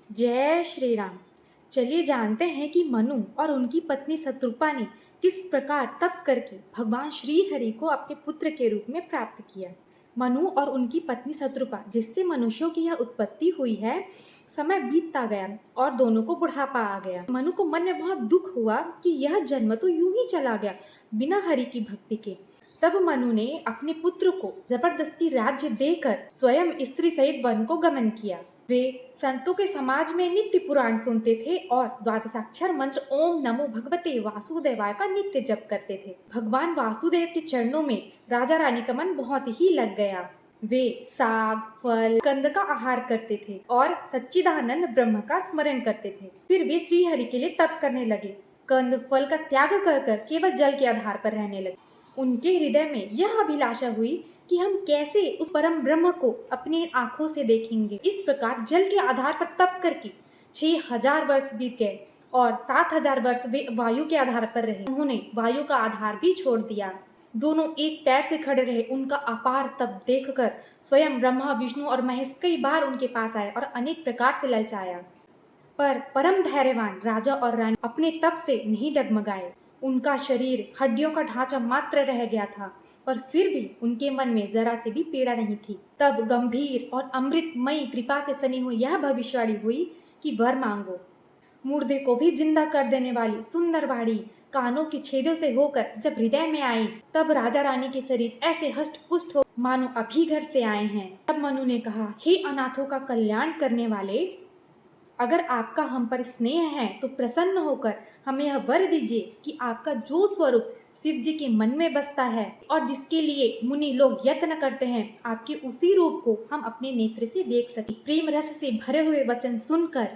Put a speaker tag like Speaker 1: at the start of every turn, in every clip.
Speaker 1: जय श्री राम। चलिए जानते हैं कि मनु और उनकी पत्नी शत्रुपा ने किस प्रकार तप करके भगवान श्री हरि को अपने पुत्र के रूप में प्राप्त किया। मनु और उनकी पत्नी शत्रुपा, जिससे मनुष्यों की यह उत्पत्ति हुई है, समय बीतता गया और दोनों को बुढ़ापा आ गया। मनु को मन में बहुत दुख हुआ कि यह जन्म तो यूं ही चला गया बिना हरि की भक्ति के। तब मनु ने अपने पुत्र को जबरदस्ती राज्य देकर स्वयं स्त्री सहित वन को गमन किया। वे संतों के समाज में नित्य पुराण सुनते थे और द्वादशाक्षर मंत्र ओम नमो भगवते वासुदेवाय का नित्य जप करते थे। भगवान वासुदेव के चरणों में राजा रानी का मन बहुत ही लग गया। वे साग, फल, कंद का आहार करते थे और सच्चिदानंद ब्रह्म का स्मरण करते थे। फिर वे श्री हरि के लिए तप करने लगे। कंद फल का त्याग कर केवल जल के आधार पर रहने लगे। उनके हृदय में यह अभिलाषा हुई कि हम कैसे उस परम ब्रह्म को अपनी आंखों से देखेंगे। इस प्रकार जल के आधार पर तप करके 6000 वर्ष बीत गए और 7000 वर्ष वे वायु के आधार पर रहे। उन्होंने वायु का आधार भी छोड़ दिया। दोनों एक पैर से खड़े रहे। उनका अपार तप देखकर स्वयं ब्रह्मा, विष्णु और महेश कई बार उनके पास आए और अनेक प्रकार से ललचाया, पर परम धैर्यवान राजा और रानी अपने तप से नहीं डगमगाए। उनका शरीर हड्डियों का ढांचा मात्र रह गया था, पर फिर भी उनके मन में जरा से भी पीड़ा नहीं थी। तब गंभीर और अमृतमयी कृपा से सनी हुई यह भविष्यवाणी हुई कि वर मांगो। मुर्दे को भी जिंदा कर देने वाली सुंदर वाणी कानों के छेदों से होकर जब हृदय में आई, तब राजा रानी के शरीर ऐसे हष्ट पुष्ट हो मानो अभी घर से आए हैं। तब मनु ने कहा, हे अनाथों का कल्याण करने वाले, अगर आपका हम पर स्नेह है तो प्रसन्न होकर हमें यह वर दीजिए कि आपका जो स्वरूप शिव जी के मन में बसता है और जिसके लिए मुनि लोग यत्न करते हैं, आपके उसी रूप को हम अपने नेत्र से देख सके। प्रेम रस से भरे हुए वचन सुनकर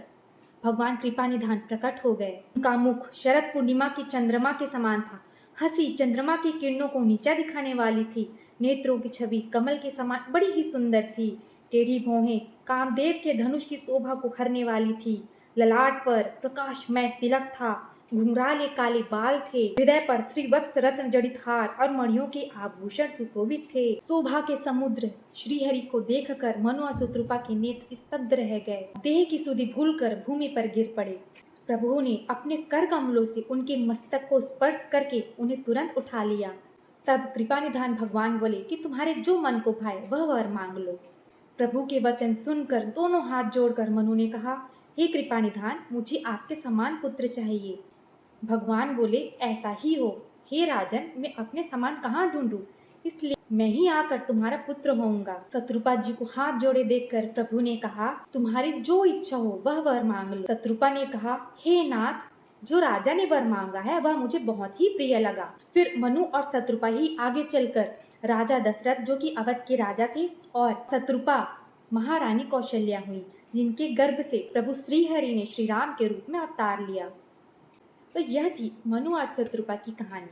Speaker 1: भगवान कृपा निधान प्रकट हो गए। उनका मुख शरद पूर्णिमा की चंद्रमा के समान था। हंसी चंद्रमा की किरणों को नीचा दिखाने वाली थी। नेत्रों की छवि कमल के समान बड़ी ही सुंदर थी। टेढ़ी भौहें कामदेव के धनुष की शोभा को हरने वाली थी। ललाट पर प्रकाशमय तिलक था। घुंघराले काले बाल थे। हृदय पर श्रीवत्स रत्न जड़ित हार और मणियों के आभूषण सुशोभित थे। शोभा के समुद्र श्रीहरि को देखकर मनु और शत्रुपा के नेत्र स्तब्ध रह गए। देह की सुधि भूलकर भूमि पर गिर पड़े। प्रभु ने अपने कर कमलों से उनके मस्तक को स्पर्श करके उन्हें तुरंत उठा लिया। तब कृपानिधान भगवान बोले कि तुम्हारे जो मन को भाए वह वर मांग लो। प्रभु के वचन सुनकर दोनों हाथ जोड़कर मनु ने कहा, हे कृपानिधान, मुझे आपके समान पुत्र चाहिए। भगवान बोले, ऐसा ही हो। हे राजन, मैं अपने समान कहाँ ढूंढूं, इसलिए मैं ही आकर तुम्हारा पुत्र होऊंगा। शत्रुपा जी को हाथ जोड़े देखकर प्रभु ने कहा, तुम्हारी जो इच्छा हो वह वर मांग लो। शत्रुपा ने कहा, हे नाथ, जो राजा ने वर मांगा है वह मुझे बहुत ही प्रिय लगा। फिर मनु और शत्रुपा ही आगे चलकर राजा दशरथ, जो कि अवध के राजा थे, और शत्रुपा महारानी कौशल्या हुई, जिनके गर्भ से प्रभु श्रीहरि ने श्री राम के रूप में अवतार लिया। तो यह थी मनु और शत्रुपा की कहानी।